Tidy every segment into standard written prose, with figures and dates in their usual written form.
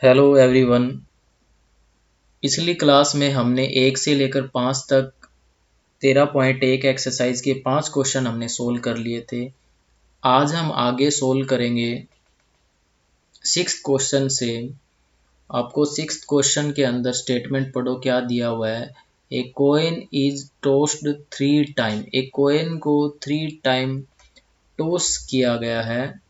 Hello everyone. पिछली class में हमने 1 से लेकर 5 तक 13.1 एक्सरसाइज के 5 क्वेश्चन हमने सोल्व कर लिए थे। आज हम आगे सोल्व करेंगे 6th क्वेश्चन से। आपको 6th क्वेश्चन के अंदर स्टेटमेंट पढ़ो क्या दिया हुआ है। ए कोइन इज टोस्ड 3 टाइम। एक कोइन को 3 टाइम टोस किया गया है।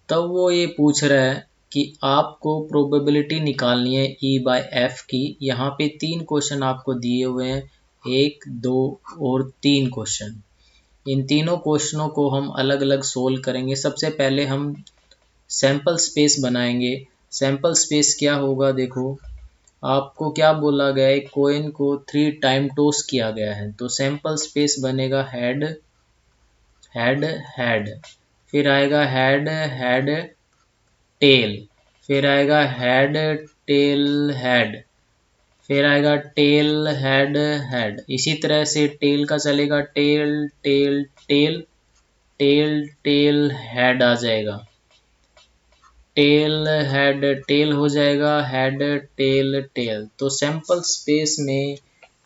तब वो ये पूछ रहा है कि आपको प्रोबेबिलिटी निकालनी है ई बाय एफ की। यहाँ पे 3 क्वेश्चन आपको दिए हुए हैं, 1, 2 और 3 क्वेश्चन। इन तीनों क्वेश्चनों को हम अलग अलग सोल्व करेंगे। सबसे पहले हम सैंपल स्पेस बनाएंगे। सैंपल स्पेस क्या होगा, देखो आपको क्या बोला गया है, कोइन को 3 टाइम टॉस किया गया है, तो सैंपल स्पेस बनेगा हेड हेड हेड, फिर आएगा हेड हेड टेल, फिर आएगा हेड टेल हेड, फिर आएगा टेल हेड हेड। इसी तरह से टेल का चलेगा, tail tail tail tail tail head आ जाएगा, टेल हेड टेल हो जाएगा, हेड टेल टेल। तो सैंपल स्पेस में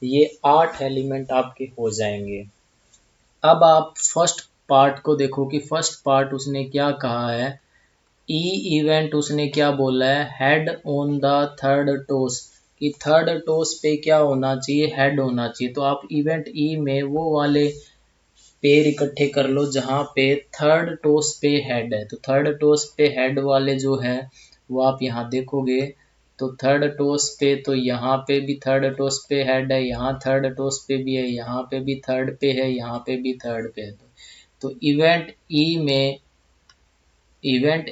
ये 8 एलिमेंट आपके हो जाएंगे। अब आप फर्स्ट पार्ट को देखो कि फर्स्ट पार्ट उसने क्या कहा है। ई इवेंट उसने क्या बोला है, head on the third toss, कि थर्ड टॉस पे क्या होना चाहिए, हेड होना चाहिए। तो आप इवेंट ई में वो वाले पेयर इकट्ठे कर लो जहाँ पे थर्ड टॉस पे हेड है। तो थर्ड टॉस पे हेड वाले जो है वो आप यहाँ देखोगे, तो थर्ड टॉस पे, तो यहाँ पे भी थर्ड टॉस पे हेड है, यहाँ थर्ड टॉस पे भी है, यहाँ पे भी थर्ड पे है, यहाँ पे भी थर्ड पे है। तो इवेंट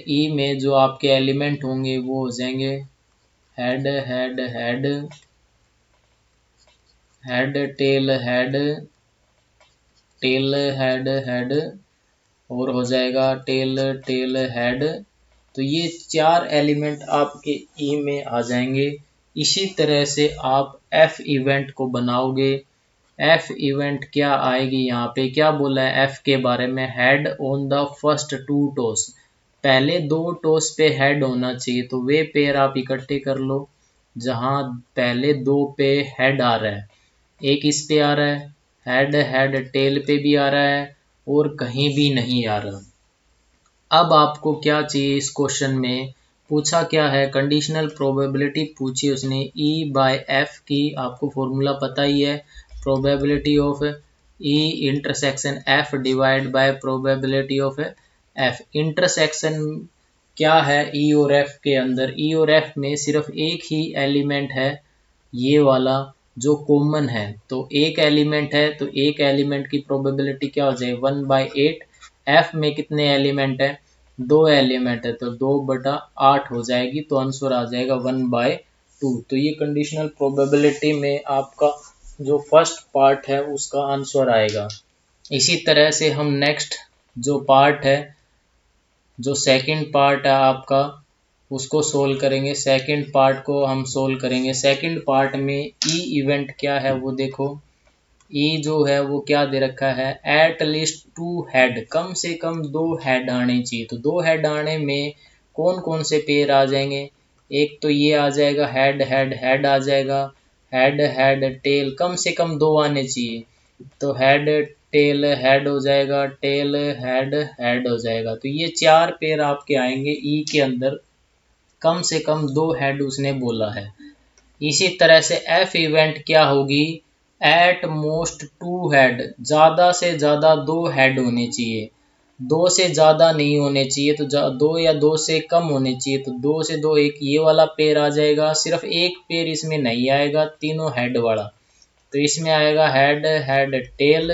ई में जो आपके एलिमेंट होंगे वो हो जाएंगे head head head, head tail head, tail head head, और हो जाएगा टेल टेल हेड। तो ये 4 एलिमेंट आपके ई में आ जाएंगे। इसी तरह से आप एफ इवेंट को बनाओगे। एफ इवेंट क्या आएगी, यहाँ पे क्या बोला है एफ के बारे में, head on the first 2 toss. पहले 2 टॉस पे हेड होना चाहिए, तो वे पेयर आप इकट्ठे कर लो जहाँ पहले 2 पे हेड आ रहा है। एक इस पे आ रहा है, हेड हेड टेल पे भी आ रहा है, और कहीं भी नहीं आ रहा। अब आपको क्या चाहिए इस क्वेश्चन में, पूछा क्या है, कंडीशनल प्रोबेबिलिटी पूछी उसने ई बाय एफ की। आपको फॉर्मूला पता ही है, probability of E intersection F divide by probability of F. Intersection क्या है ई और एफ के अंदर, ई और एफ में सिर्फ एक ही एलिमेंट है, ये वाला जो कॉमन है। तो एक एलिमेंट है, तो एक एलिमेंट की प्रोबेबिलिटी क्या हो जाएगी, 1/8। एफ में कितने एलिमेंट है, 2 एलिमेंट है, तो 2/8 हो जाएगी, तो आंसर आ जाएगा 1/2। तो ये कंडीशनल प्रोबेबिलिटी में आपका जो फर्स्ट पार्ट है उसका आंसर आएगा। इसी तरह से हम नेक्स्ट जो पार्ट है, जो सेकंड पार्ट है आपका, उसको सोल्व करेंगे। सेकंड पार्ट को हम सोल्व करेंगे। सेकंड पार्ट में ई इवेंट क्या है वो देखो। ई जो है वो क्या दे रखा है, एट लीस्ट 2 हेड, कम से कम 2 हेड आने चाहिए। तो 2 हेड आने में कौन कौन से पेयर आ जाएंगे, एक तो ये आ जाएगा हेड हेड हेड आ जाएगा, हेड हेड टेल कम से कम 2 आने चाहिए, तो हेड टेल हेड हो जाएगा, टेल हेड हेड हो जाएगा। तो ये 4 पेयर आपके आएंगे ई के अंदर, कम से कम 2 हेड उसने बोला है। इसी तरह से एफ इवेंट क्या होगी, एट मोस्ट 2 हेड, ज़्यादा से ज़्यादा 2 हेड होने चाहिए, 2 से ज़्यादा नहीं होने चाहिए। तो 2 या 2 से कम होने चाहिए, तो 2 से 2 एक ये वाला पेयर आ जाएगा। सिर्फ एक पेयर इसमें नहीं आएगा, तीनों हेड वाला। तो इसमें आएगा head head tail,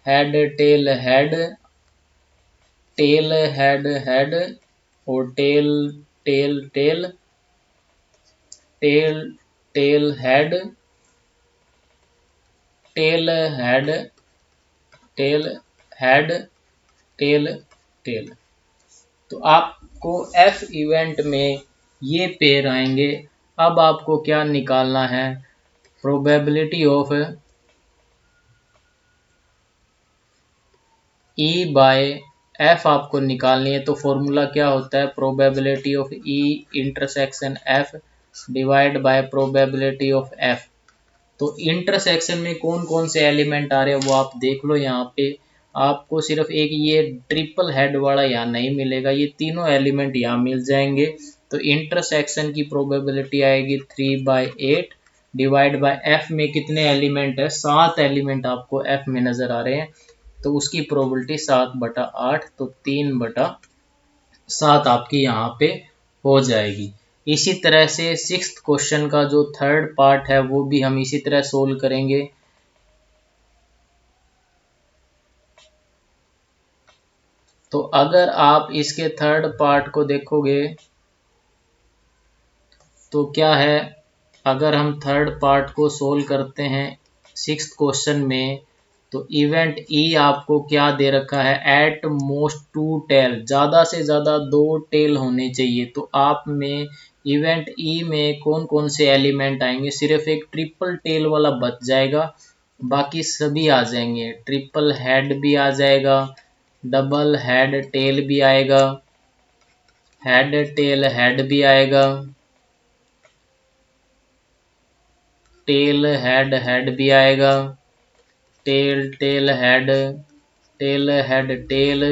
head tail head, tail head head, और tail tail tail, tail tail head, tail head, tail head, tail tail. तो आपको एफ इवेंट में ये पेयर आएंगे। अब आपको क्या निकालना है, probability of E bye F आपको निकालनी है तो फॉर्मूला क्या होता है, probability of E intersection F divide by probability of F. तो इंटरसेक्शन में कौन कौन से एलिमेंट आ रहे हैं वो आप देख लो। यहाँ पे आपको सिर्फ एक ये ट्रिपल हेड वाला यहाँ नहीं मिलेगा, ये तीनों एलिमेंट यहाँ मिल जाएंगे। तो इंटरसेक्शन की प्रोबेबिलिटी आएगी 3/8 डिवाइड बाय एफ में कितने एलिमेंट है, 7 एलिमेंट आपको एफ में नजर आ रहे हैं, तो उसकी प्रोबेबिलिटी 7/8, तो 3/7 आपकी यहाँ पे हो जाएगी। इसी तरह से सिक्स्थ क्वेश्चन का जो थर्ड पार्ट है वो भी हम इसी तरह सोल्व करेंगे। तो अगर आप इसके थर्ड पार्ट को देखोगे तो क्या है, अगर हम थर्ड पार्ट को सोल्व करते हैं सिक्स्थ क्वेश्चन में, तो इवेंट ई आपको क्या दे रखा है, एट मोस्ट 2 टेल, ज़्यादा से ज़्यादा 2 टेल होने चाहिए। तो आप में इवेंट ई में कौन कौन से एलिमेंट आएंगे, सिर्फ एक ट्रिपल टेल वाला बच जाएगा, बाकी सभी आ जाएंगे। ट्रिपल हेड भी आ जाएगा, डबल हेड टेल भी आएगा, हेड टेल हेड भी आएगा, टेल हेड हेड भी आएगा, tail tail head tail head tail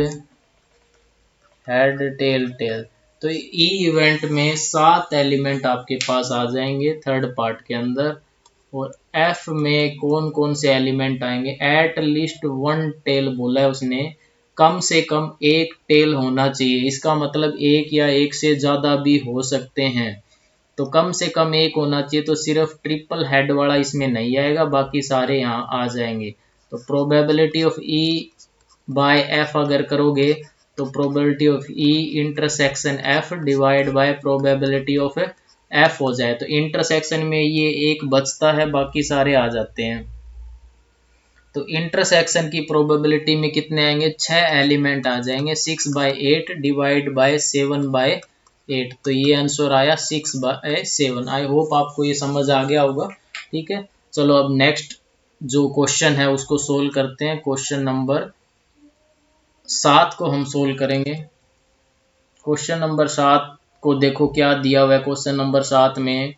head tail tail. तो ई इवेंट में 7 एलिमेंट आपके पास आ जाएंगे थर्ड पार्ट के अंदर। और एफ में कौन कौन से एलिमेंट आएंगे, एट लीस्ट 1 टेल बोला है उसने, कम से कम एक टेल होना चाहिए। इसका मतलब एक या एक से ज़्यादा भी हो सकते हैं, तो कम से कम एक होना चाहिए। तो सिर्फ ट्रिपल हेड वाला इसमें नहीं आएगा, बाकी सारे यहाँ आ जाएंगे। तो probability of E bye F अगर करोगे तो probability of E intersection F divide by probability of F हो जाए। तो इंटरसेक्शन में ये एक बचता है, बाकी सारे आ जाते हैं। तो इंटरसेक्शन की प्रोबेबिलिटी में कितने आएंगे, 6 एलिमेंट आ जाएंगे, 6/8 डिवाइड बाय 7/8। तो ये आंसर आया 6/7। आई होप आपको ये समझ आ गया होगा। ठीक है, चलो अब नेक्स्ट जो क्वेश्चन है उसको सोल्व करते हैं। क्वेश्चन नंबर 7 को हम सोल्व करेंगे। क्वेश्चन नंबर 7 को देखो क्या दिया हुआ है। क्वेश्चन नंबर 7 में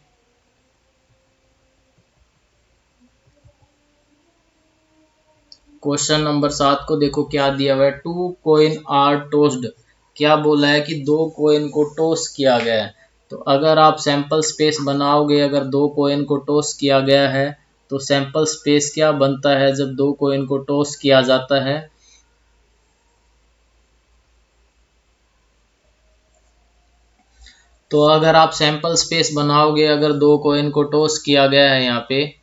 को देखो क्या दिया हुआ है, 2 कॉइन आर टोस्ड। क्या बोला है कि 2 कॉइन को टॉस किया गया है। तो अगर आप सैंपल स्पेस बनाओगे, अगर 2 कॉइन को टॉस किया गया है तो सैंपल स्पेस क्या बनता है जब 2 कॉइन को टॉस किया जाता है। तो अगर आप सैंपल स्पेस बनाओगे, अगर 2 कॉइन को टॉस किया गया है यहाँ पे,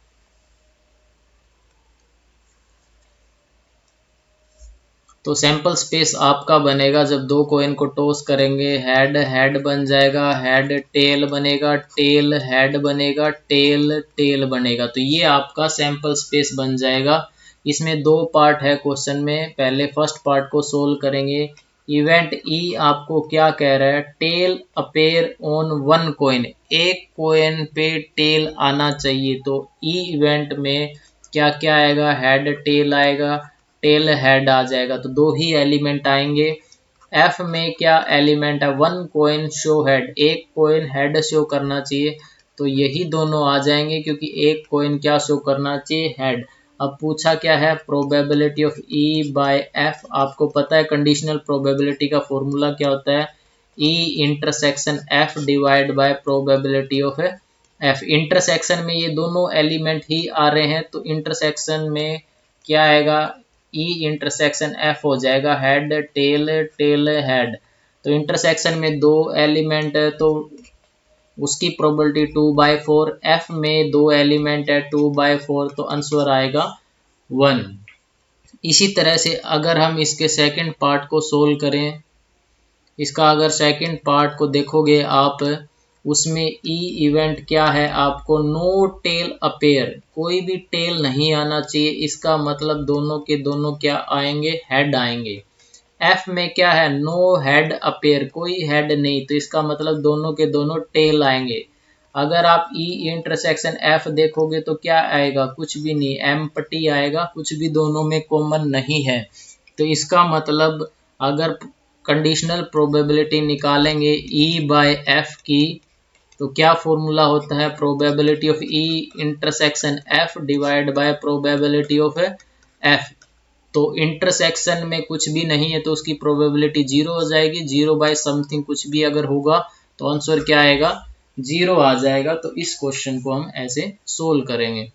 तो सैंपल स्पेस आपका बनेगा जब 2 कॉइन को टॉस करेंगे, हेड हेड बन जाएगा, हेड टेल बनेगा, टेल हेड बनेगा, टेल टेल बनेगा। तो ये आपका सैंपल स्पेस बन जाएगा। इसमें 2 पार्ट है क्वेश्चन में, पहले फर्स्ट पार्ट को सोल्व करेंगे। इवेंट ई आपको क्या कह रहा है, टेल अपेयर ऑन 1 कॉइन, एक कॉइन पे टेल आना चाहिए। तो ई इवेंट में क्या क्या आएगा, हेड टेल आएगा, टेल हेड आ जाएगा। तो 2 ही एलिमेंट आएंगे। एफ में क्या एलिमेंट है, 1 कॉइन शो हेड, एक कॉइन हेड शो करना चाहिए। तो यही दोनों आ जाएंगे क्योंकि एक कॉइन क्या शो करना चाहिए, हेड। अब पूछा क्या है, probability of E bye F. आपको पता है कंडीशनल प्रोबेबिलिटी का फॉर्मूला क्या होता है, ई intersection F divide by probability of F. Intersection में ये दोनों एलिमेंट ही आ रहे हैं, तो इंटरसेक्शन में क्या आएगा, ई इंटरसेक्शन एफ हो जाएगा, हेड टेल टेल हेड। तो इंटरसेक्शन में 2 एलिमेंट है तो उसकी प्रोबेबिलिटी 2/4, एफ में 2 एलिमेंट है 2/4, तो आंसर आएगा 1। इसी तरह से अगर हम इसके सेकंड पार्ट को सोल्व करें, इसका अगर सेकंड पार्ट को देखोगे आप, उसमें ई इवेंट क्या है, आपको नो टेल अपेयर, कोई भी टेल नहीं आना चाहिए। इसका मतलब दोनों के दोनों क्या आएंगे, हेड आएंगे। एफ में क्या है, नो हेड अपेयर, कोई हेड नहीं, तो इसका मतलब दोनों के दोनों टेल आएंगे। अगर आप ई इंटरसेक्शन एफ देखोगे तो क्या आएगा, कुछ भी नहीं, एम्प्टी आएगा, कुछ भी दोनों में कॉमन नहीं है। तो इसका मतलब अगर कंडीशनल प्रोबेबिलिटी निकालेंगे ई बाय एफ की, तो क्या फॉर्मूला होता है, probability of E intersection F divide by probability of F. तो इंटरसेक्शन में कुछ भी नहीं है तो उसकी प्रोबेबिलिटी जीरो हो जाएगी, जीरो बाय समथिंग कुछ भी अगर होगा तो आंसर क्या आएगा, जीरो आ जाएगा। तो इस क्वेश्चन को हम ऐसे सोल्व करेंगे।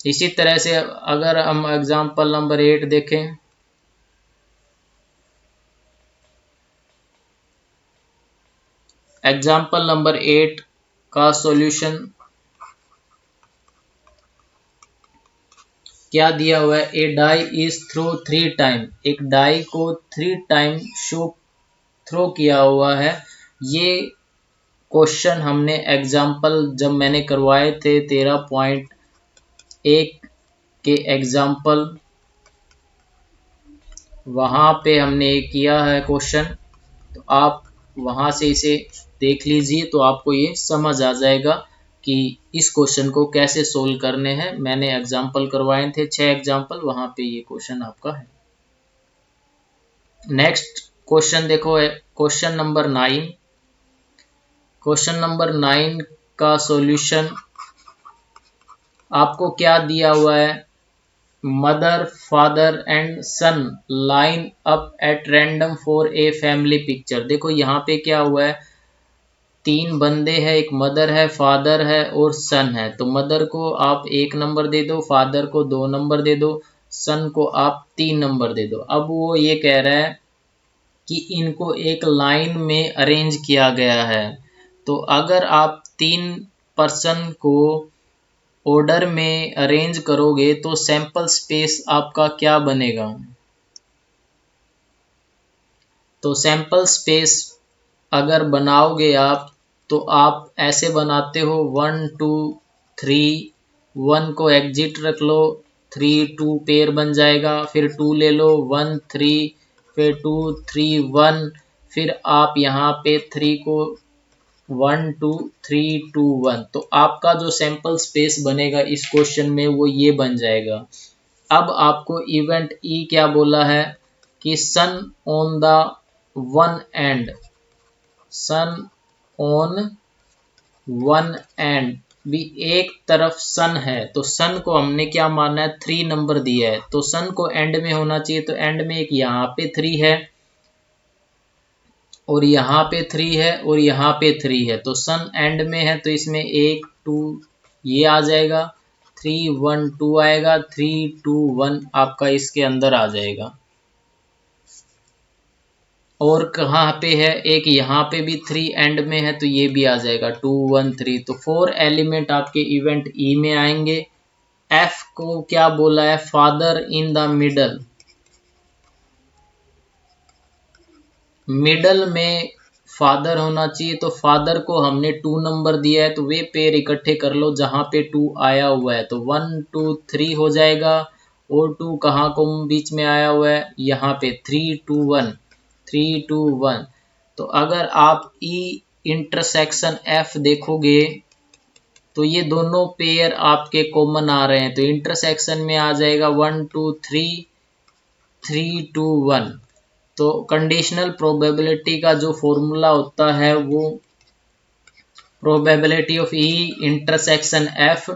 इसी तरह से अगर हम एग्जांपल नंबर 8 देखें, एग्जाम्पल नंबर 8 का सॉल्यूशन क्या दिया हुआ है, ए डाई इज थ्रो 3 टाइम, एक डाई को 3 टाइम शो थ्रो किया हुआ है। ये क्वेश्चन हमने एग्जाम्पल जब मैंने करवाए थे 13.1 के एग्जाम्पल, वहाँ पे हमने किया है क्वेश्चन, तो आप वहाँ से इसे देख लीजिए तो आपको ये समझ आ जाएगा कि इस क्वेश्चन को कैसे सोल्व करने हैं। मैंने एग्जाम्पल करवाए थे 6 एग्जाम्पल, वहाँ पे ये क्वेश्चन आपका है। नेक्स्ट क्वेश्चन देखो, क्वेश्चन नंबर 9। क्वेश्चन नंबर 9 का सॉल्यूशन आपको क्या दिया हुआ है, mother father and son line up at random for a family picture. देखो यहाँ पे क्या हुआ है, 3 बंदे हैं, एक मदर है, फादर है और सन है। तो मदर को आप 1 नंबर दे दो, फादर को 2 नंबर दे दो, सन को आप 3 नंबर दे दो। अब वो ये कह रहा है कि इनको एक लाइन में अरेंज किया गया है। तो अगर आप 3 पर्सन को ऑर्डर में अरेंज करोगे तो सैंपल स्पेस आपका क्या बनेगा। तो सैंपल स्पेस अगर बनाओगे आप, तो आप ऐसे बनाते हो 1 2 3, 1 को एग्जिट रख लो, 3 2 पेयर बन जाएगा, फिर 2 ले लो, 1 3, फिर 2 3 1, फिर आप यहाँ पे 3 को 1 2 3 2 1, तो आपका जो सैंपल स्पेस बनेगा इस क्वेश्चन में वो ये बन जाएगा। अब आपको इवेंट ई क्या बोला है कि sun on the one end, sun on one end भी एक तरफ सन है, तो सन को हमने क्या माना है, 3 नंबर दिया है, तो सन को एंड में होना चाहिए। तो एंड में एक यहाँ पे 3 है और यहाँ पे 3 है और यहाँ पे 3 है, तो सन एंड में है तो इसमें 1 2 ये आ जाएगा, 3 1 2 आएगा, 3 2 1 आपका इसके अंदर आ जाएगा। और कहाँ पे है, एक यहाँ पे भी 3 एंड में है तो ये भी आ जाएगा 2 1 3, तो 4 एलिमेंट आपके इवेंट ई में आएंगे। एफ को क्या बोला है, father in the middle, middle में फादर होना चाहिए, तो फादर को हमने 2 नंबर दिया है, तो वे पेयर इकट्ठे कर लो जहां पे 2 आया हुआ है, तो 1 2 3 हो जाएगा। और 2 कहाँ को बीच में आया हुआ है, यहाँ पे 3 2 1, 3 2 1। तो अगर आप ई इंटरसेक्शन एफ देखोगे तो ये दोनों पेयर आपके कॉमन आ रहे हैं, तो इंटरसेक्शन में आ जाएगा 1 2 3 3 2 1। तो कंडीशनल प्रोबेबिलिटी का जो फॉर्मूला होता है वो probability of E intersection F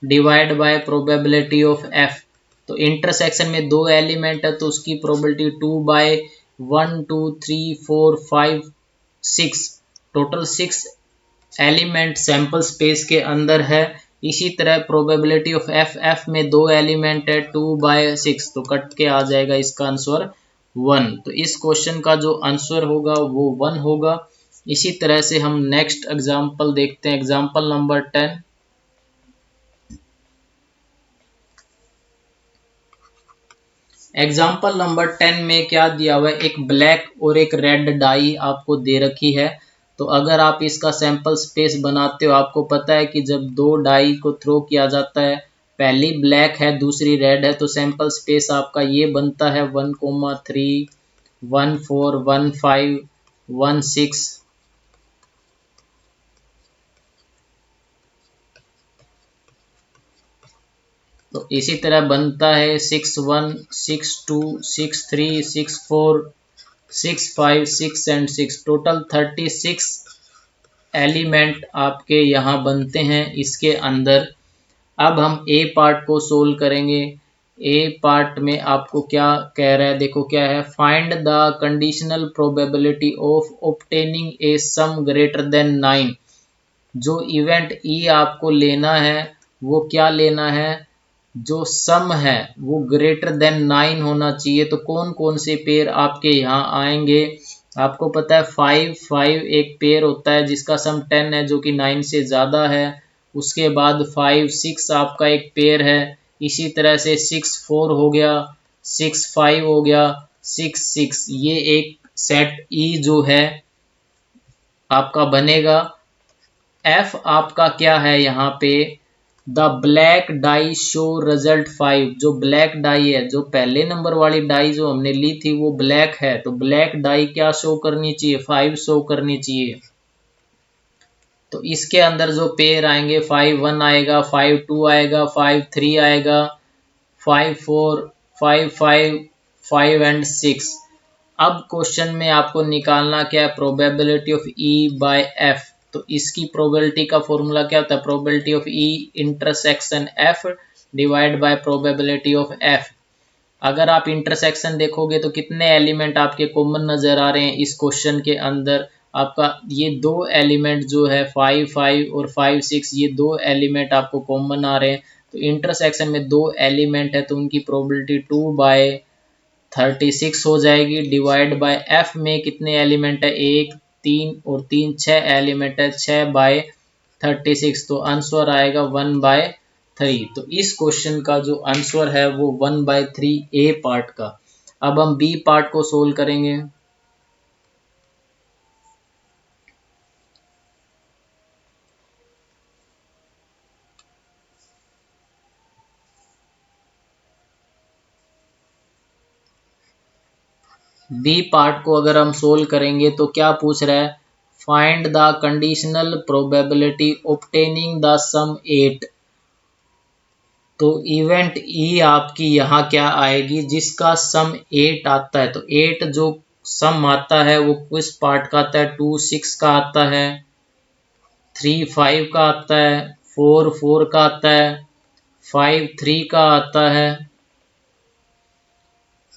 divide by probability of F. तो इंटरसेक्शन में 2 एलिमेंट है तो उसकी probability 2 by 1 2 3 4 5 6, total 6 element sample space के अंदर है। इसी तरह प्रोबेबिलिटी ऑफ एफ, एफ में 2 एलिमेंट है 2 बाय 6, तो कट के आ जाएगा इसका आंसर 1। तो इस क्वेश्चन का जो आंसर होगा वो 1 होगा। इसी तरह से हम नेक्स्ट एग्जांपल देखते हैं, एग्जांपल नंबर 10। एग्जाम्पल नंबर 10 में क्या दिया हुआ है, एक ब्लैक और एक रेड डाई आपको दे रखी है। तो अगर आप इसका सैंपल स्पेस बनाते हो, आपको पता है कि जब 2 डाई को थ्रो किया जाता है, पहली ब्लैक है दूसरी रेड है, तो सैंपल स्पेस आपका ये बनता है 1,3 1 4 1 5 1 6। तो इसी तरह बनता है 6 1 6 2 6 3 6 4 6 5 6 एंड 6, टोटल 36 एलिमेंट आपके यहाँ बनते हैं इसके अंदर। अब हम ए पार्ट को सोल्व करेंगे। ए पार्ट में आपको क्या कह रहा है, देखो क्या है, find the conditional probability of obtaining A some greater than 9। जो इवेंट ई आपको लेना है वो क्या लेना है, जो सम है वो ग्रेटर देन 9 होना चाहिए। तो कौन कौन से पेयर आपके यहाँ आएंगे, आपको पता है 5 5 एक पेयर होता है जिसका सम 10 है जो कि 9 से ज़्यादा है। उसके बाद 5 6 आपका एक पेयर है। इसी तरह से 6 4 हो गया, 6 5 हो गया, 6 6, ये एक सेट ई जो है आपका बनेगा। एफ आपका क्या है यहाँ पे, the black dye show result 5। जो ब्लैक डाई है, जो पहले नंबर वाली डाई जो हमने ली थी वो ब्लैक है, तो ब्लैक डाई क्या शो करनी चाहिए, 5 शो करनी चाहिए। तो इसके अंदर जो पेयर आएंगे 5 1 आएगा, 5 2 आएगा, 5 3 आएगा, 5 4 5 5 5 एंड 6। अब क्वेश्चन में आपको निकालना क्या है, probability of E bye F. तो इसकी प्रोबेबिलिटी का फॉर्मूला क्या होता है, probability of E intersection F divide by probability of F. अगर आप इंटरसेक्शन देखोगे तो कितने एलिमेंट आपके कॉमन नजर आ रहे हैं इस क्वेश्चन के अंदर, आपका ये दो एलिमेंट जो है 5 5 और 5 6, ये दो एलिमेंट आपको कॉमन आ रहे हैं। तो इंटरसेक्शन में दो एलिमेंट है तो उनकी प्रोबेबिलिटी 2/36 हो जाएगी, डिवाइड बाय एफ में कितने एलिमेंट है, 1 3 और 3 6 एलिमेंट है, 6/36, तो आंसर आएगा 1/3। तो इस क्वेश्चन का जो आंसर है वो 1/3 ए पार्ट का। अब हम बी पार्ट को सोल्व करेंगे। बी पार्ट को अगर हम सोल्व करेंगे तो क्या पूछ रहा है, find the conditional probability obtaining the sum 8। तो इवेंट ई आपकी यहाँ क्या आएगी, जिसका सम 8 आता है। तो 8 जो सम आता है वो किस पार्ट का आता है, 2 6 का आता है, 3 5 का आता है, 4 4 का आता है, 5 3 का आता है,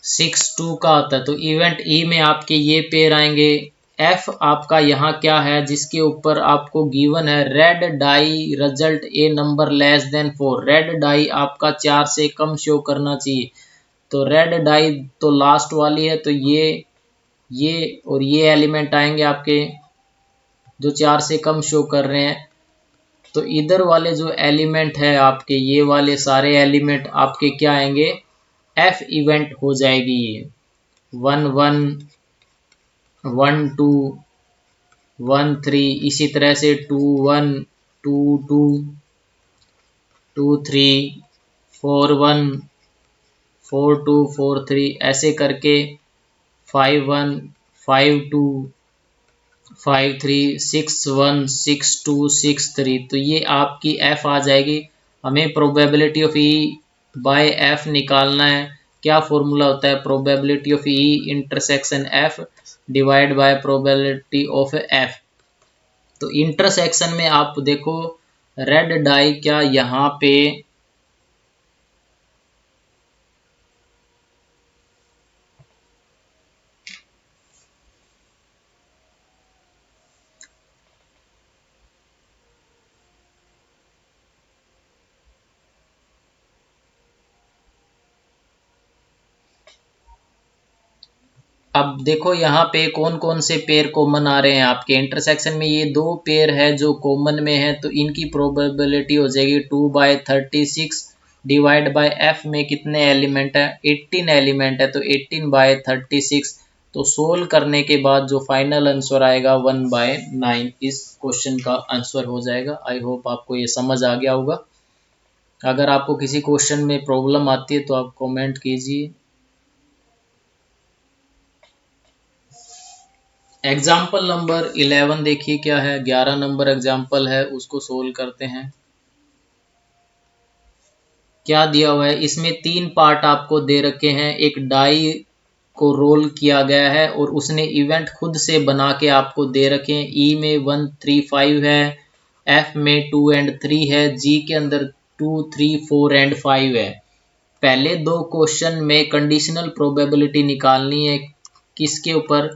6 2 का आता है। तो इवेंट ई में आपके ये पेयर आएंगे। एफ आपका यहाँ क्या है, जिसके ऊपर आपको गिवन है red die result a number less than 4। Red die आपका 4 से कम शो करना चाहिए। तो रेड डाई तो लास्ट वाली है, तो ये और ये एलिमेंट आएंगे आपके जो 4 से कम शो कर रहे हैं। तो इधर वाले जो एलिमेंट है आपके, ये वाले सारे एलिमेंट आपके क्या आएंगे, एफ इवेंट हो जाएगी। ये 1 1 1 2 1 3, इसी तरह से 2 1 2 2 2 3 4 1 4 2 4 3, ऐसे करके 5 1 5 2 5 3 6 1 6 2 6 3। तो ये आपकी एफ आ जाएगी। हमें probability of E bye F निकालना है। क्या फॉर्मूला होता है, probability of E intersection F divide by probability of F. तो इंटरसेक्शन में आप देखो रेड डाई क्या यहाँ पे अब देखो यहाँ पे कौन कौन से पेयर कॉमन आ रहे हैं आपके इंटरसेक्शन में, ये दो पेयर है जो कॉमन में है। तो इनकी प्रोबेबिलिटी हो जाएगी 2/36 डिवाइड बाय एफ में कितने एलिमेंट है, 18 एलिमेंट है, तो 18/36। तो सोल्व करने के बाद जो फाइनल आंसर आएगा 1/9 इस क्वेश्चन का आंसर हो जाएगा। आई होप आपको ये समझ आ गया होगा। अगर आपको किसी क्वेश्चन में प्रॉब्लम आती है तो आप कमेंट कीजिए। एग्जाम्पल नंबर 11 देखिए क्या है, 11 नंबर एग्जाम्पल है, उसको सोल्व करते हैं। क्या दिया हुआ है, इसमें 3 पार्ट आपको दे रखे हैं। एक डाई को रोल किया गया है और उसने इवेंट खुद से बना के आपको दे रखे हैं। ई में 1 3 5 है, एफ में 2 एंड 3 है, जी के अंदर 2 3 4 एंड 5 है। पहले दो क्वेश्चन में कंडीशनल प्रोबेबिलिटी निकालनी है। किसके ऊपर?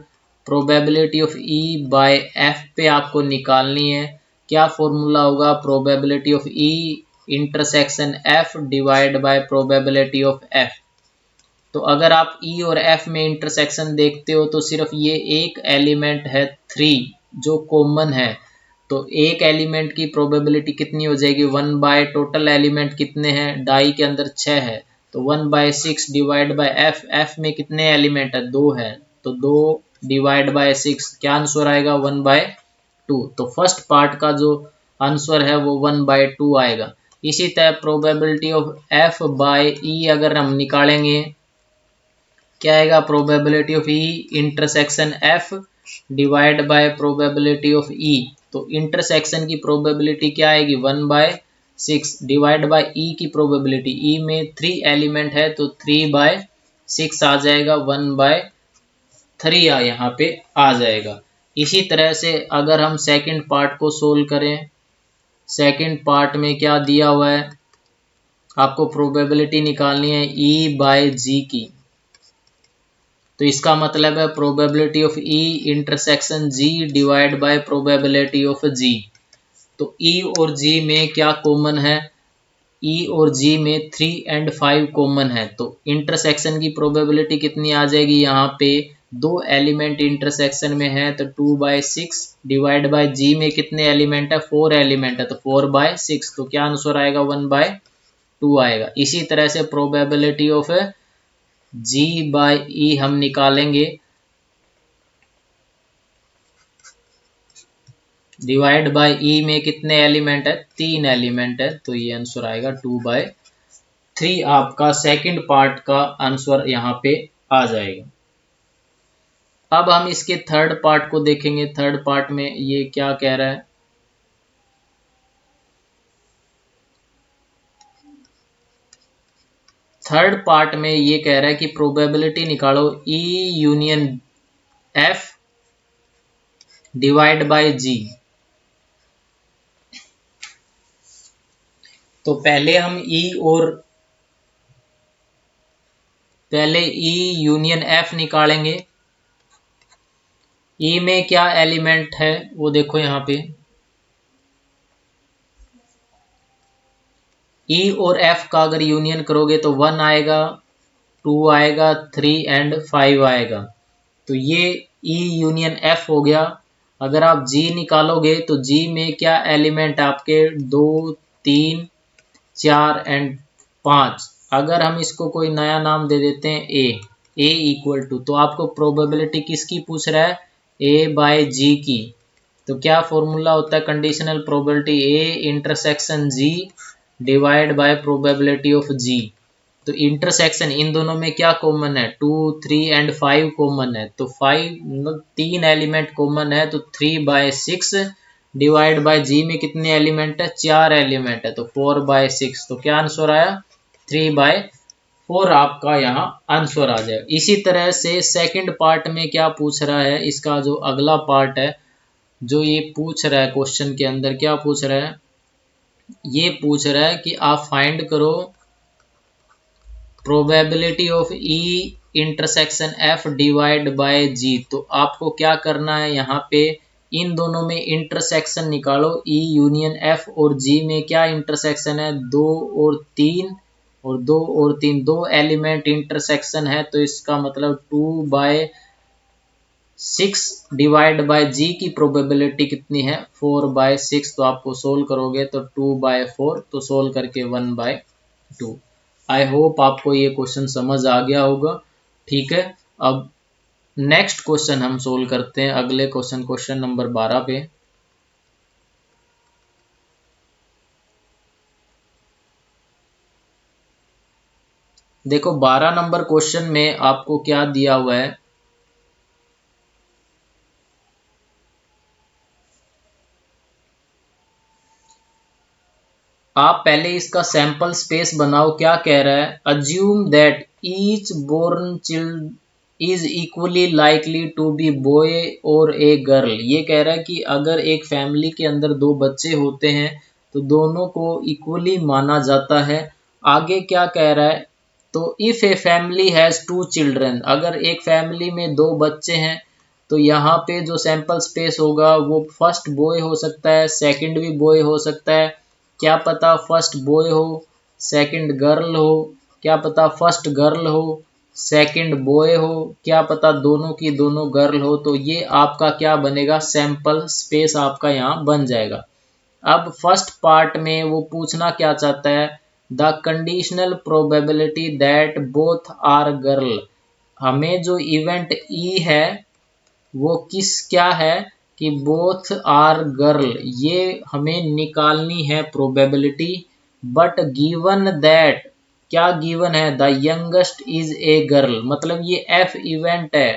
Probability of E bye F पे आपको निकालनी है। क्या फॉर्मूला होगा? Probability of E intersection F divide by probability of F. तो अगर आप ई और एफ में इंटरसेक्शन देखते हो तो सिर्फ ये एक एलिमेंट है 3 जो कॉमन है। तो एक एलिमेंट की प्रोबेबिलिटी कितनी हो जाएगी? 1 बाय टोटल एलिमेंट कितने हैं? डाई के अंदर 6 है तो 1 by 6 divide by F. F में कितने एलिमेंट है? 2 है तो 2 डिवाइड बाय 6। क्या आंसर आएगा? 1 बाय 2। तो फर्स्ट पार्ट का जो आंसर है वो 1 बाय 2 आएगा। इसी तरह probability of F by E अगर हम निकालेंगे, क्या आएगा? Probability of E intersection F divide by probability of E. तो इंटरसेक्शन की प्रोबेबिलिटी क्या आएगी? 1 बाय 6 डिवाइड बाय ई की प्रोबेबिलिटी। ई में 3 एलिमेंट है तो 3 बाय 6 आ जाएगा, 1 बाय 3 यहाँ पे आ जाएगा। इसी तरह से अगर हम सेकंड पार्ट को सोल्व करें, सेकंड पार्ट में क्या दिया हुआ है? आपको प्रोबेबिलिटी निकालनी है ई बाय जी की। तो इसका मतलब है probability of E intersection G divide by probability of G. तो ई और जी में क्या कॉमन है? ई और जी में 3 एंड 5 कॉमन है। तो इंटरसेक्शन की प्रोबेबिलिटी कितनी आ जाएगी? यहाँ पे 2 एलिमेंट इंटरसेक्शन में है तो 2 बाय 6 डिवाइड बाय जी में कितने एलिमेंट है? 4 एलिमेंट है तो 4 बाय 6। तो क्या आंसर आएगा? 1 बाय 2 आएगा। इसी तरह से प्रोबेबिलिटी ऑफ जी बाय ई हम निकालेंगे, डिवाइड बाय ई में कितने एलिमेंट है? 3 एलिमेंट है तो ये आंसर आएगा 2 बाय 3। आपका सेकंड पार्ट का आंसर यहाँ पे आ जाएगा। अब हम इसके थर्ड पार्ट को देखेंगे। थर्ड पार्ट में ये क्या कह रहा है? थर्ड पार्ट में ये कह रहा है कि प्रोबेबिलिटी निकालो E union F divide by G. तो पहले हम ई यूनियन एफ निकालेंगे। ई में क्या एलिमेंट है वो देखो यहाँ पे। ई और एफ का अगर यूनियन करोगे तो 1 आएगा, 2 आएगा, 3 एंड 5 आएगा। तो ये ई यूनियन एफ हो गया। अगर आप जी निकालोगे तो जी में क्या एलिमेंट आपके? 2 3 4 एंड 5। अगर हम इसको कोई नया नाम दे देते हैं ए इक्वल टू, तो आपको प्रोबेबिलिटी किसकी पूछ रहा है? ए बाय जी की। तो क्या फॉर्मूला होता है conditional probability? A intersection G divide by probability of G. तो इंटरसेक्शन इन दोनों में क्या कॉमन है? 2 3 एंड 5 कॉमन है। तो 5 मतलब 3 एलिमेंट कॉमन है तो 3 बाय 6 डिवाइड बाय जी में कितने एलिमेंट है? 4 एलिमेंट है तो 4 बाय 6। तो क्या आंसर आया? 3 बाय 4 आपका यहाँ आंसर आ जाएगा। इसी तरह से सेकंड पार्ट में क्या पूछ रहा है? इसका जो अगला पार्ट है जो ये पूछ रहा है क्वेश्चन के अंदर, क्या पूछ रहा है? ये पूछ रहा है कि आप फाइंड करो probability of E intersection F divide by G. तो आपको क्या करना है? यहाँ पे इन दोनों में इंटरसेक्शन निकालो। ई यूनियन एफ और जी में क्या इंटरसेक्शन है? 2 और 3 और 2 और 3, 2 एलिमेंट इंटरसेक्शन है तो इसका मतलब 2 बाय 6 डिवाइड बाय जी की प्रोबेबिलिटी कितनी है? 4 बाय 6। तो आपको सोल्व करोगे तो 2 बाय 4, तो सोल्व करके 1 बाय 2। आई होप आपको ये क्वेश्चन समझ आ गया होगा। ठीक है, अब नेक्स्ट क्वेश्चन हम सोल्व करते हैं। अगले क्वेश्चन, क्वेश्चन नंबर 12 पे। देखो 12 नंबर क्वेश्चन में आपको क्या दिया हुआ है? आप पहले इसका सैंपल स्पेस बनाओ। क्या कह रहा है, assume that each born child is equally likely to be boy और ए गर्ल। ये कह रहा है कि अगर एक फैमिली के अंदर दो बच्चे होते हैं तो दोनों को इक्वली माना जाता है। आगे क्या कह रहा है, तो if a family has two children, अगर एक फैमिली में दो बच्चे हैं तो यहाँ पे जो सैंपल स्पेस होगा वो फर्स्ट बॉय हो सकता है, सेकंड भी बॉय हो सकता है, क्या पता फर्स्ट बॉय हो सेकंड गर्ल हो, क्या पता फर्स्ट गर्ल हो सेकंड बॉय हो, क्या पता दोनों की दोनों गर्ल हो। तो ये आपका क्या बनेगा, सैंपल स्पेस आपका यहाँ बन जाएगा। अब फर्स्ट पार्ट में वो पूछना क्या चाहता है, the conditional probability that both are girl. हमें जो इवेंट ई है वो किस क्या है कि बोथ आर गर्ल, ये हमें निकालनी है प्रोबेबिलिटी। बट गिवन दैट, क्या गिवन है, the youngest is a girl, मतलब ये एफ इवेंट है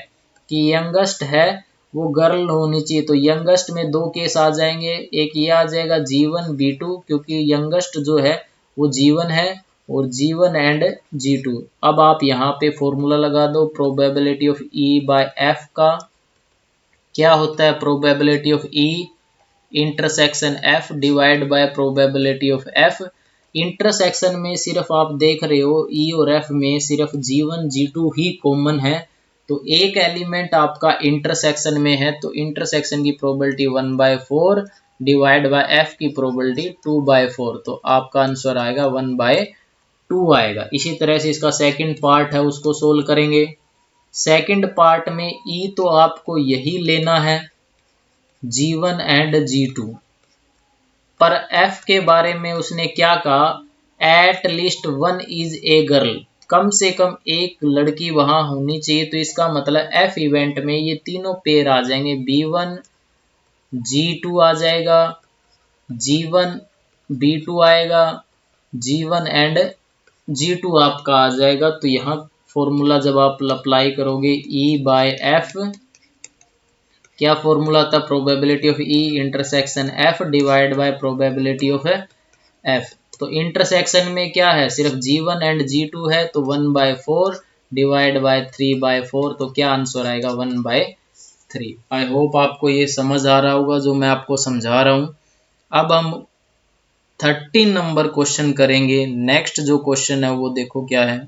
कि यंगेस्ट है वो गर्ल होनी चाहिए। तो यंगेस्ट में दो केस आ जाएंगे, एक ये आ जाएगा G1 B2, क्योंकि यंगेस्ट जो है वो G1 है, और G1 एंड G2। अब आप यहाँ पे फॉर्मूला लगा दो probability of E by F का। क्या होता है probability of E, intersection F divide by probability of F. Intersection में सिर्फ आप देख रहे हो ई और एफ में सिर्फ G1 G2 ही कॉमन है, तो एक एलिमेंट आपका इंटरसेक्शन में है तो इंटरसेक्शन की प्रोबेबिलिटी 1/4 डिवाइड बाय एफ की प्रोबेबिलिटी 2/4, तो आपका आंसर आएगा 1/2 आएगा। इसी तरह से इसका सेकंड पार्ट है उसको सोल्व करेंगे। सेकंड पार्ट में ई तो आपको यही लेना है G1 एंड G2, पर F के बारे में उसने क्या कहा, at least one is a girl, कम से कम एक लड़की वहां होनी चाहिए। तो इसका मतलब F इवेंट में ये तीनों पेयर आ जाएंगे, B1 G2 आ जाएगा, G1 B2 आएगा, G1 एंड G2 आपका आ जाएगा। तो यहाँ फॉर्मूला जब आप अप्लाई करोगे E बाय एफ, क्या फॉर्मूला था, probability of E intersection F divide by probability of F। तो इंटरसेक्शन में क्या है, सिर्फ G1 एंड G2 है, तो 1/4 डिवाइड बाय 3/4, तो क्या आंसर आएगा 1/3। आई होप आपको ये समझ आ रहा होगा जो मैं आपको समझा रहा हूँ। अब हम 13 नंबर क्वेश्चन करेंगे। नेक्स्ट जो क्वेश्चन है वो देखो क्या है,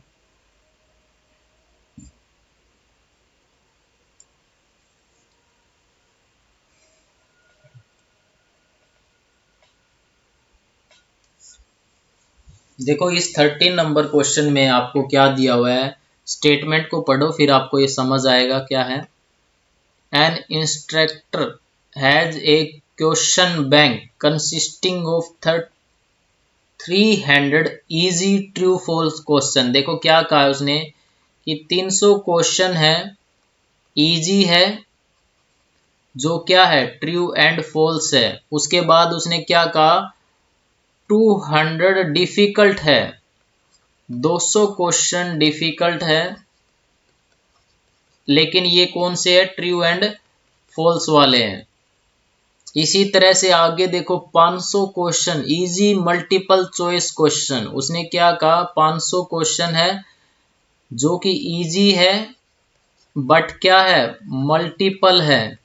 देखो इस 13 नंबर क्वेश्चन में आपको क्या दिया हुआ है, स्टेटमेंट को पढ़ो फिर आपको ये समझ आएगा क्या है। An instructor has a question bank consisting of 300 easy true false question. देखो क्या कहा है उसने कि 300 क्वेश्चन है, इजी है, जो क्या है ट्रू एंड फॉल्स है। उसके बाद उसने क्या कहा, 200 डिफिकल्ट है, 200 क्वेश्चन डिफिकल्ट है, लेकिन ये कौन से है, ट्रू एंड फॉल्स वाले हैं। इसी तरह से आगे देखो 500 question easy multiple choice question, उसने क्या कहा 500 क्वेश्चन है जो कि इजी है बट क्या है मल्टीपल है।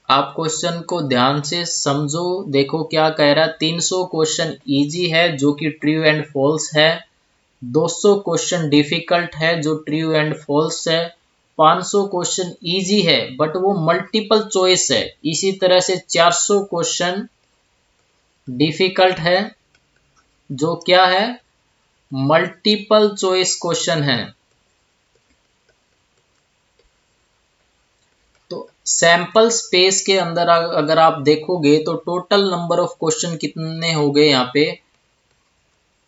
आप क्वेश्चन को ध्यान से समझो, देखो क्या कह रहा है, 300 क्वेश्चन इजी है जो कि ट्रू एंड फॉल्स है, 200 क्वेश्चन डिफिकल्ट है जो ट्रू एंड फॉल्स है, 500 क्वेश्चन इजी है बट वो मल्टीपल चॉइस है। इसी तरह से 400 क्वेश्चन डिफिकल्ट है जो क्या है मल्टीपल चॉइस क्वेश्चन है। तो सैंपल स्पेस के अंदर अगर आप देखोगे तो टोटल नंबर ऑफ क्वेश्चन कितने हो गए, यहाँ पे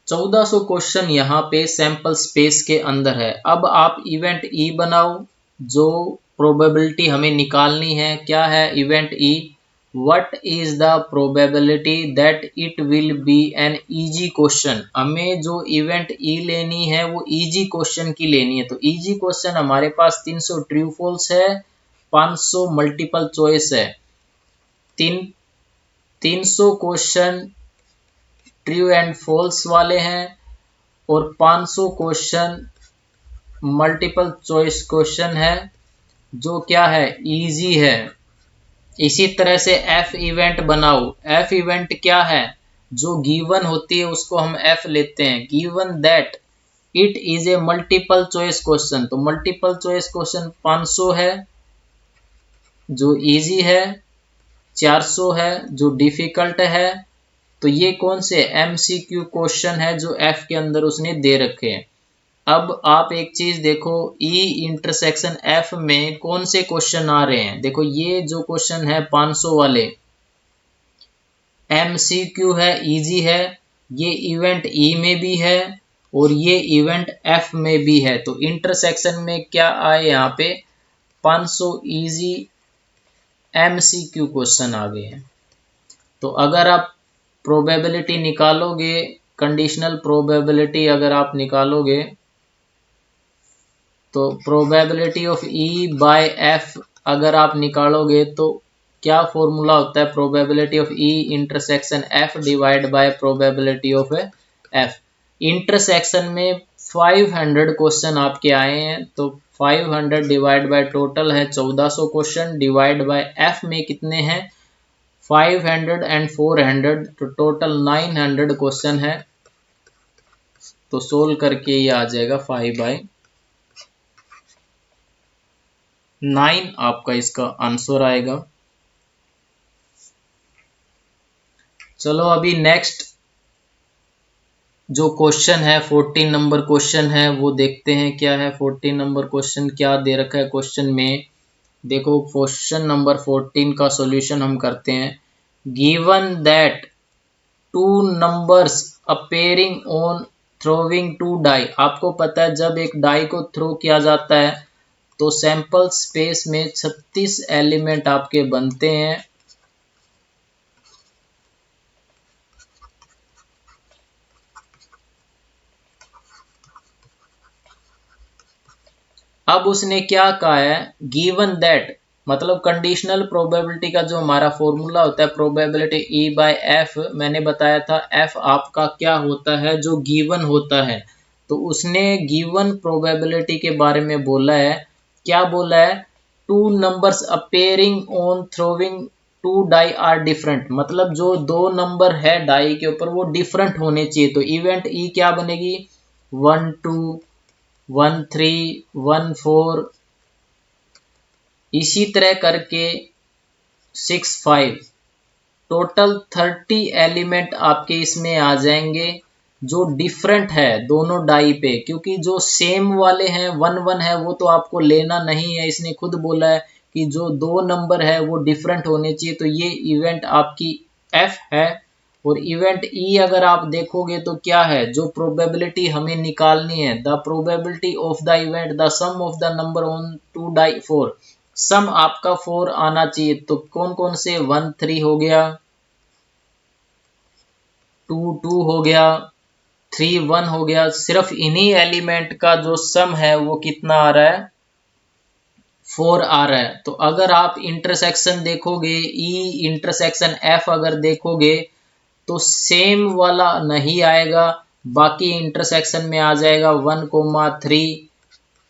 1400 क्वेश्चन यहाँ पे सैंपल स्पेस के अंदर है। अब आप इवेंट ई बनाओ, जो प्रोबेबिलिटी हमें निकालनी है क्या है event E, what is the probability that it will be an easy question. हमें जो इवेंट ई लेनी है वो इजी क्वेश्चन की लेनी है। तो इजी क्वेश्चन हमारे पास 300 ट्रू फॉल्स है, 500 मल्टीपल चॉइस है, 300 क्वेश्चन ट्रू एंड फॉल्स वाले हैं और 500 क्वेश्चन मल्टीपल चॉइस क्वेश्चन है जो क्या है, इजी है। इसी तरह से एफ इवेंट बनाओ। एफ इवेंट क्या है, जो गिवन होती है उसको हम एफ लेते हैं। Given that it is a multiple choice question, तो मल्टीपल चॉइस क्वेश्चन 500 है जो इजी है, 400 है जो डिफिकल्ट है। तो ये कौन से एमसीक्यू क्वेश्चन है जो एफ के अंदर उसने दे रखे हैं। अब आप एक चीज देखो, ई इंटरसेक्शन एफ में कौन से क्वेश्चन आ रहे हैं। देखो ये जो क्वेश्चन है 500 वाले एमसीक्यू है, इजी है। ये इवेंट ई में भी है और ये इवेंट एफ में भी है। तो इंटरसेक्शन में क्या आए, यहाँ पे 500 इजी एमसीक्यू क्वेश्चन आ गए हैं। तो अगर आप प्रोबेबिलिटी निकालोगे, कंडीशनल प्रोबेबिलिटी अगर आप निकालोगे तो probability of E bye F अगर आप निकालोगे तो क्या फॉर्मूला होता है, probability of E intersection F divide by probability of F. Intersection में 500 क्वेश्चन आपके आए हैं, तो 500 डिवाइड बाय टोटल है 1400 क्वेश्चन, डिवाइड बाय एफ में कितने हैं 500 एंड 400, तो टोटल 900 क्वेश्चन है। तो सोल्व करके ये आ जाएगा 5/9 आपका इसका आंसर आएगा। चलो अभी नेक्स्ट जो क्वेश्चन है 14 नंबर क्वेश्चन है वो देखते हैं क्या है। 14 नंबर क्वेश्चन क्या दे रखा है क्वेश्चन में, देखो क्वेश्चन नंबर 14 का सॉल्यूशन हम करते हैं। Given that two numbers appearing on throwing two die. आपको पता है जब एक डाई को थ्रो किया जाता है तो सैंपल स्पेस में 36 एलिमेंट आपके बनते हैं। अब उसने क्या कहा है, गिवन दैट मतलब कंडीशनल प्रोबेबिलिटी का जो हमारा फॉर्मूला होता है प्रोबेबिलिटी ई बाय एफ, मैंने बताया था एफ आपका क्या होता है जो गिवन होता है। तो उसने गिवन प्रोबेबिलिटी के बारे में बोला है, क्या बोला है, two numbers appearing on throwing two die are different, मतलब जो दो नंबर है डाई के ऊपर वो डिफरेंट होने चाहिए। तो इवेंट ई क्या बनेगी 1 2 1 3 1 4, इसी तरह करके 6 5, टोटल 30 एलिमेंट आपके इसमें आ जाएंगे जो डिफरेंट है दोनों डाई पे। क्योंकि जो सेम वाले हैं 1 1 है वो तो आपको लेना नहीं है, इसने खुद बोला है कि जो दो नंबर है वो डिफरेंट होने चाहिए। तो ये इवेंट आपकी एफ है। और इवेंट ई अगर आप देखोगे तो क्या है, जो प्रोबेबिलिटी हमें निकालनी है, the probability of the event the sum of the number on two die 4, sum आपका 4 आना चाहिए। तो कौन कौन से 1 3 हो गया, 2 2 हो गया, 3 1 हो गया। सिर्फ इन्हीं एलिमेंट का जो सम है वो कितना आ रहा है 4 आ रहा है। तो अगर आप इंटरसेक्शन देखोगे ई इंटरसेक्शन एफ अगर देखोगे तो सेम वाला नहीं आएगा, बाकी इंटरसेक्शन में आ जाएगा 1,3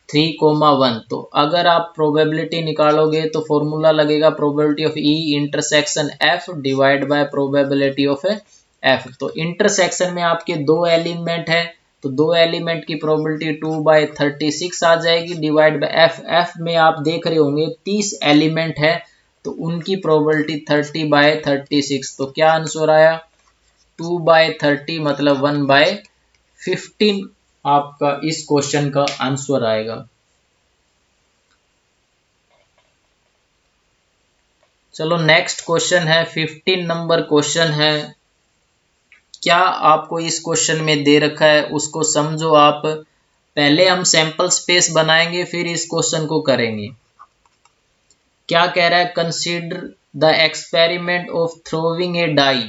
3,1। तो अगर आप प्रोबेबिलिटी निकालोगे तो फॉर्मूला लगेगा probability of E intersection F divide by probability of F. तो इंटरसेक्शन में आपके दो एलिमेंट है तो दो एलिमेंट की प्रोबेबिलिटी 2/36 आ जाएगी डिवाइड बाय एफ। एफ में आप देख रहे होंगे 30 एलिमेंट है तो उनकी प्रोबेबिलिटी 30/36। तो क्या आंसर आया 2/30 मतलब 1/15 आपका इस क्वेश्चन का आंसर आएगा। चलो नेक्स्ट क्वेश्चन है 15 नंबर क्वेश्चन है। क्या आपको इस क्वेश्चन में दे रखा है उसको समझो आप। पहले हम सैंपल स्पेस बनाएंगे फिर इस क्वेश्चन को करेंगे। क्या कह रहा है, consider the experiment of throwing a die.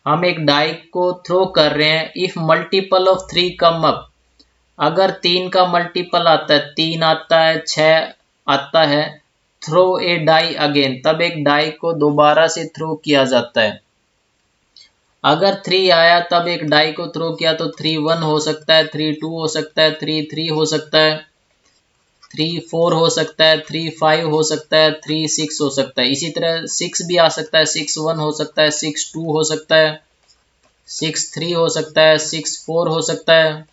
हम एक डाई को थ्रो कर रहे हैं, if multiple of 3 come up, अगर 3 का मल्टीपल आता है 3 आता है 6 आता है थ्रो ए डाई अगेन, तब एक डाई को दोबारा से थ्रो किया जाता है। अगर 3 आया तब एक डाई को थ्रो किया तो 3 1 हो सकता है, 3 2 हो सकता है, 3 3 हो सकता है, 3 4 हो सकता है, 3 5 हो सकता है, 3 6 हो सकता है। इसी तरह 6 भी आ सकता है, 6 1 हो सकता है, 6 2 हो सकता है, 6 3 हो सकता है, 6 4 हो सकता है,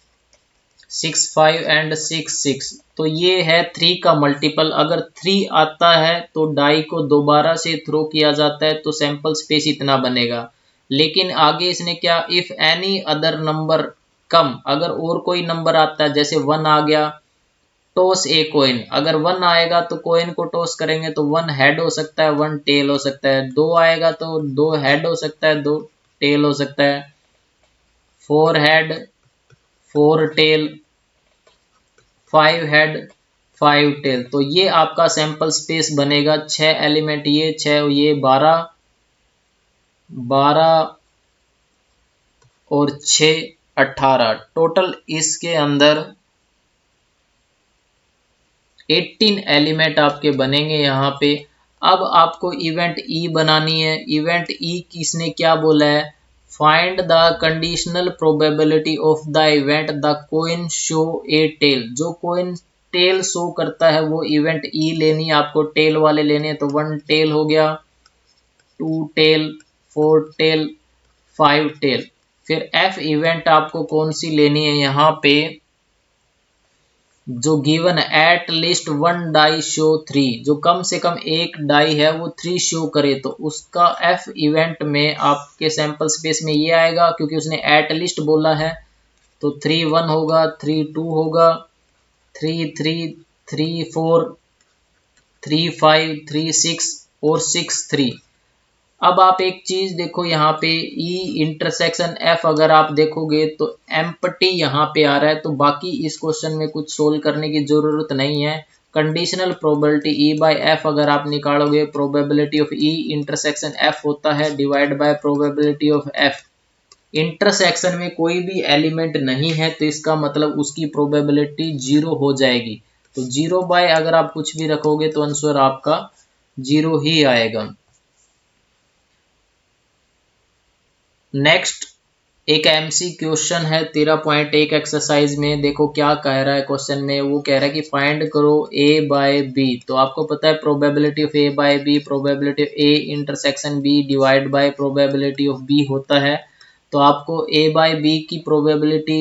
6 5 एंड 6 6। तो ये है 3 का मल्टीपल। अगर 3 आता है तो डाई को दोबारा से थ्रो किया जाता है, तो सैंपल स्पेस इतना बनेगा। लेकिन आगे इसने क्या, इफ एनी अदर नंबर कम, अगर और कोई नंबर आता है, जैसे 1 आ गया, टॉस ए कोइन, अगर 1 आएगा तो कोइन को टॉस करेंगे तो 1 हेड हो सकता है, 1 टेल हो सकता है, 2 आएगा तो 2 हेड हो सकता है, 2 टेल हो सकता है, 4 हेड 4 टेल, 5 हेड 5 टेल। तो ये आपका सैंपल स्पेस बनेगा। 6 एलिमेंट, ये 6, ये 12 12 और 6 18, टोटल इसके अंदर 18 एलिमेंट आपके बनेंगे यहाँ पे। अब आपको इवेंट ई बनानी है। इवेंट ई किसने क्या बोला है, find the conditional probability of the event the coin show a tail. जो कोइन टेल शो करता है वो इवेंट ई लेनी है आपको, टेल वाले लेने हैं। तो 1 टेल हो गया, 2 टेल, 4 टेल, 5 टेल। फिर एफ इवेंट आपको कौन सी लेनी है, यहाँ पे जो गिवन है, एट लिस्ट 1 डाई शो 3, जो कम से कम एक डाई है वो 3 शो करे, तो उसका एफ इवेंट में आपके सैंपल स्पेस में ये आएगा, क्योंकि उसने एट लिस्ट बोला है। तो 3 1 होगा, 3 2 होगा, 3 3 3 4, 3 5 3 6 और 6 3। अब आप एक चीज देखो, यहाँ पे ई इंटरसेक्शन एफ अगर आप देखोगे तो एम्प्टी यहाँ पे आ रहा है, तो बाकी इस क्वेश्चन में कुछ सोल्व करने की जरूरत नहीं है। Conditional probability E bye F अगर आप निकालोगे, probability of E intersection F होता है divide by probability of F. Intersection में कोई भी एलिमेंट नहीं है तो इसका मतलब उसकी प्रोबेबिलिटी 0 हो जाएगी। तो 0 बाय अगर आप कुछ भी रखोगे तो आंसर आपका 0 ही आएगा। नेक्स्ट एक एमसी क्वेश्चन है 13.1 एक्सरसाइज में। देखो क्या कह रहा है क्वेश्चन में, वो कह रहा है कि फाइंड करो ए बाय बी। तो आपको पता है probability of A by B, probability of A intersection B divide by probability of B होता है। तो आपको ए बाय बी की प्रोबेबिलिटी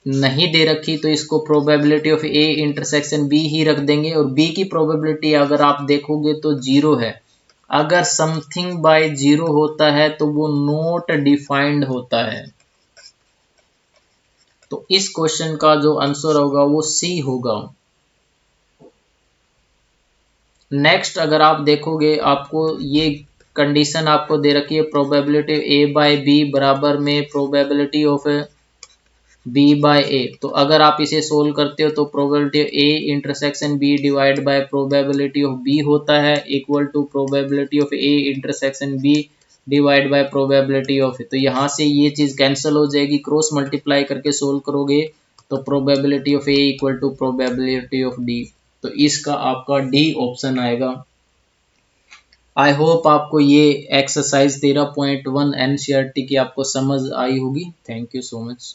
नहीं दे रखी, तो इसको probability of A intersection B ही रख देंगे। और बी की प्रोबेबिलिटी अगर आप देखोगे तो 0 है। अगर समथिंग बाय 0 होता है तो वो नॉट डिफाइंड होता है। तो इस क्वेश्चन का जो आंसर होगा वो सी होगा। नेक्स्ट अगर आप देखोगे, आपको ये कंडीशन आपको दे रखी है, प्रोबेबिलिटी ए बाय बी बराबर में probability of B by A. तो अगर आप इसे सोल्व करते हो तो probability of A intersection B divide by probability of B होता है equal to probability of A intersection B divide by probability of. तो यहाँ से ये चीज कैंसिल हो जाएगी, क्रॉस मल्टीप्लाई करके सोल्व करोगे तो probability of A equal to probability of D. तो इसका आपका डी ऑप्शन आएगा। आई होप आपको ये एक्सरसाइज 13.1 एनसीईआरटी की आपको समझ आई होगी। Thank you so much.